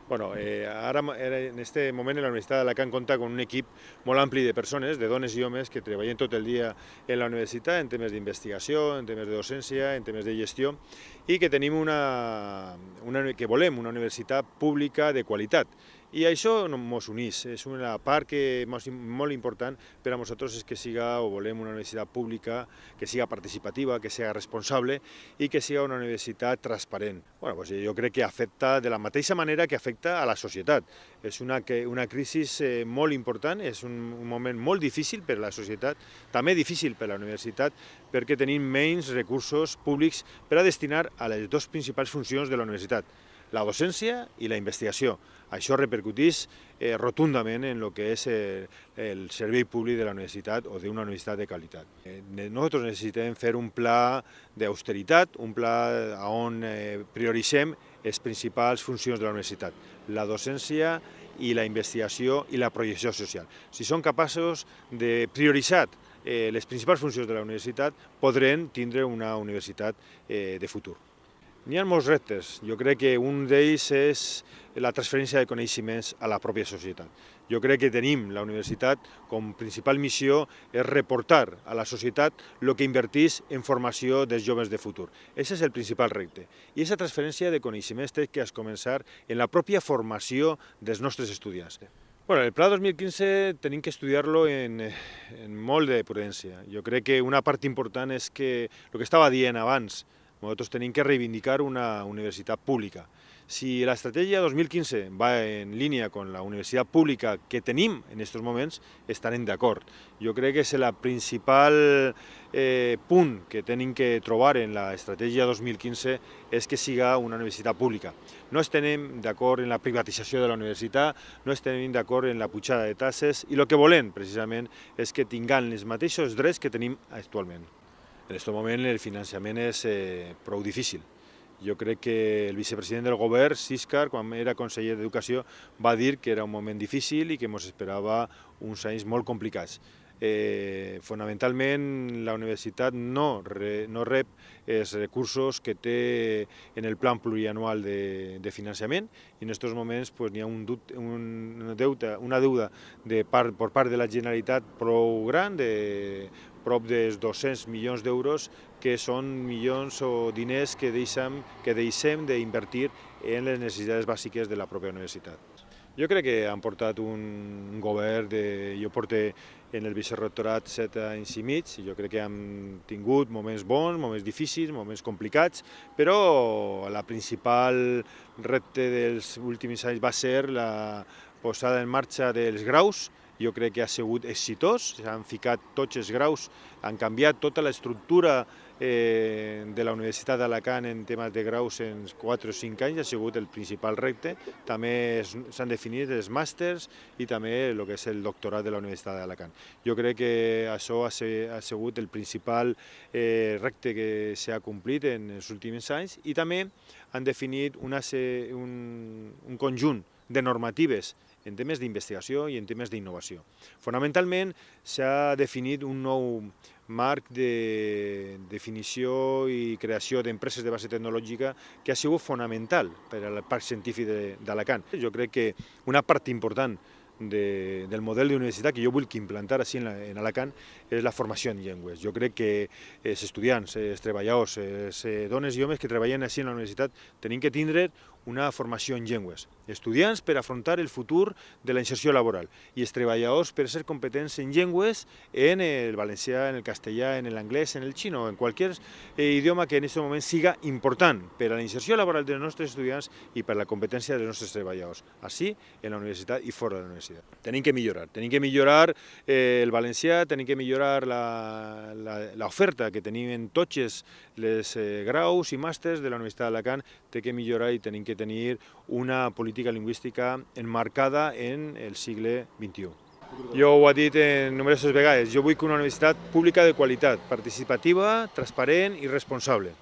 Bueno, ara en este moment la Universitat d'Alacant compta con un equip molt ampli de persones, de dones i homes, que treballen tot el dia en la universitat en temes d'investigació, en temes de docència, en temes de gestió, i que tenim que volem una universitat pública de qualitat. I això ens uneix, és una part que és molt important per a nosaltres, és que siga, o volem una universitat pública que siga participativa, que siga responsable i que siga una universitat transparent. Bueno, pues jo crec que afecta de la mateixa manera que afecta a la societat. És una crisi molt important, és un moment molt difícil per a la societat, també difícil per a la universitat, perquè tenim menys recursos públics per a destinar a les dues principals funcions de la universitat, la docència i la investigació. Això repercuteix rotundament en el que és el servei públic de la universitat o d'una universitat de qualitat. Nosaltres necessitem fer un pla d'austeritat, un pla on prioritzem les principals funcions de la universitat, la docència i la investigació i la projecció social. Si som capaços de prioritzar les principals funcions de la universitat, podrem tindre una universitat de futur. N'hi ha molts reptes. Jo crec que un d'ells és la transferència de coneixements a la pròpia societat. Jo crec que tenim la universitat com principal missió és reportar a la societat el que inverteix en formació dels joves de futur. Aquest és el principal repte. I aquesta transferència de coneixements té que començar en la pròpia formació dels nostres estudiants. Bueno, el Pla 2015 tenim que estudiar-lo en molt de prudència. Jo crec que una part important és que el que estava dient abans, nosaltres tenim que reivindicar una universitat pública. Si l'estratègia 2015 va en línia amb la universitat pública que tenim en aquests moments, estarem d'acord. Jo crec que és el principal punt que tenim que trobar en l'estratègia 2015 és que siga una universitat pública. No estem d'acord en la privatització de la universitat, no estem d'acord en la pujada de taxes i el que volem, precisament, és que tinguem els mateixos drets que tenim actualment. En aquest moment el finançament és prou difícil. Jo crec que el vicepresident del govern, Siscar, quan era conseller d'Educació, va dir que era un moment difícil i que ens esperava uns anys molt complicats. Fonamentalment, la universitat no rep els recursos que té en el plan plurianual de finançament i en aquests moments n'hi ha una deuda per part de la Generalitat prou gran, de prop dels 200 milions d'euros, que són milions o diners que deixem d'invertir en les necessitats bàsiques de la pròpia universitat. Jo crec que han portat un govern, jo porto en el vicerrectorat 7 anys i mig, jo crec que hem tingut moments bons, moments difícils, moments complicats, però el principal repte dels últims anys va ser la posada en marxa dels graus. Jo crec que ha sigut exitós, s'han ficat tots els graus, han canviat tota l'estructura de la Universitat d'Alacant en temes de graus en 4 o 5 anys, ha sigut el principal repte. També s'han definit els màsters i també el que és el doctorat de la Universitat d'Alacant. Jo crec que això ha sigut el principal repte que s'ha complit en els últims anys i també han definit un conjunt de normatives en temes d'investigació i en temes d'innovació. Fonamentalment s'ha definit un nou marc de definició i creació d'empreses de base tecnològica que ha sigut fonamental per al parc científic d'Alacant. Jo crec que una part important del model d'universitat que jo vull implantar així en Alacant és la formació en llengües. Jo crec que els estudiants, els treballadors, les dones i homes que treballen així en la universitat tenim que tindre una formació en llengües. Estudiants per afrontar el futur de la inserció laboral i els treballadors per ser competents en llengües, en el valencià, en el castellà, en l'anglès, en el xino, en qualsevol idioma que en aquest moment siga important per a la inserció laboral dels nostres estudiants i per a la competència dels nostres treballadors, així en la universitat i fora de la universitat. Tenim que millorar el valencià, tenim que millorar l'oferta que tenim en tots els graus i màsters de la Universitat d'Alacant, té que millorar i tenim que tenir una política lingüística emmarcada en el segle XXI. Jo ho he dit en nombroses vegades, jo vull una universitat pública de qualitat, participativa, transparent i responsable.